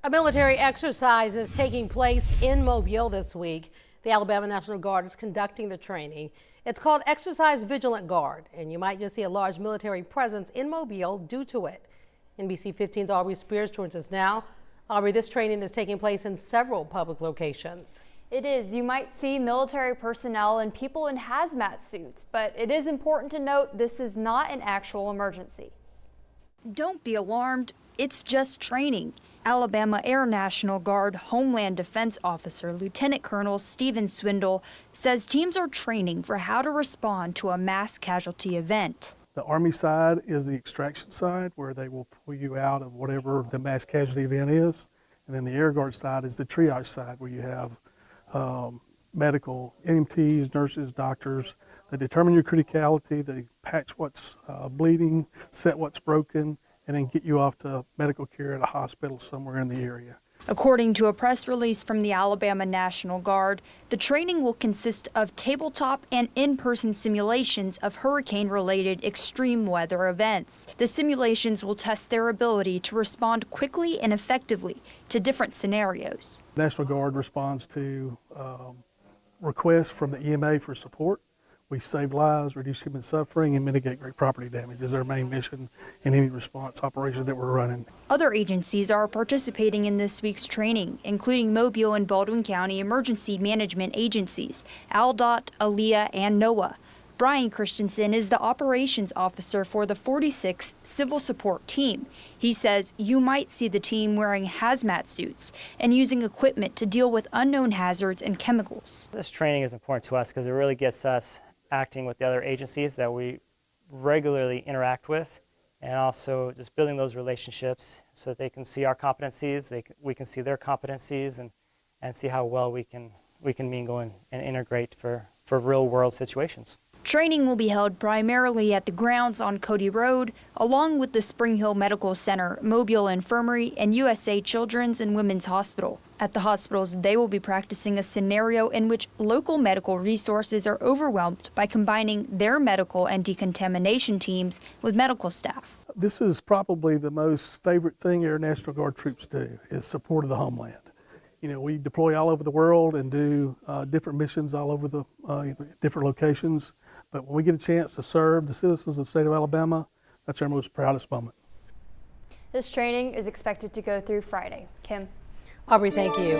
A military exercise is taking place in Mobile this week. The Alabama National Guard is conducting the training. It's called Exercise Vigilant Guard, and you might just see a large military presence in Mobile due to it. NBC 15's Aubrey Spears joins us now. Aubrey, this training is taking place in several public locations. It is. You might see military personnel and people in hazmat suits, but it is important to note this is not an actual emergency. Don't be alarmed. It's just training. Alabama Air National Guard Homeland Defense Officer Lieutenant Colonel Stephen Swindle says teams are training for how to respond to a mass casualty event. The Army side is the extraction side, where they will pull you out of whatever the mass casualty event is. And then the Air Guard side is the triage side, where you have medical, EMTs, nurses, doctors. They determine your criticality, they patch what's bleeding, set what's broken, and then get you off to medical care at a hospital somewhere in the area. According to a press release from the Alabama National Guard, the training will consist of tabletop and in-person simulations of hurricane-related extreme weather events. The simulations will test their ability to respond quickly and effectively to different scenarios. The National Guard responds to requests from the EMA for support. We save lives, reduce human suffering, and mitigate great property damage is our main mission in any response operation that we're running. Other agencies are participating in this week's training, including Mobile and Baldwin County emergency management agencies, ALDOT, ALEA, and NOAA. Brian Christensen is the operations officer for the 46th Civil Support Team. He says you might see the team wearing hazmat suits and using equipment to deal with unknown hazards and chemicals. This training is important to us because it really gets us acting with the other agencies that we regularly interact with, and also just building those relationships so that they can see our competencies, we can see their competencies, and see how well we can mingle and integrate for real world situations. Training will be held primarily at the grounds on Cody Road, along with the Spring Hill Medical Center, Mobile Infirmary, and USA Children's and Women's Hospital. At the hospitals, they will be practicing a scenario in which local medical resources are overwhelmed by combining their medical and decontamination teams with medical staff. This is probably the most favorite thing Air National Guard troops do, is support of the homeland. You know, we deploy all over the world and do different missions all over the different locations. But when we get a chance to serve the citizens of the state of Alabama, that's our most proudest moment. This training is expected to go through Friday. Kim. Aubrey, thank you.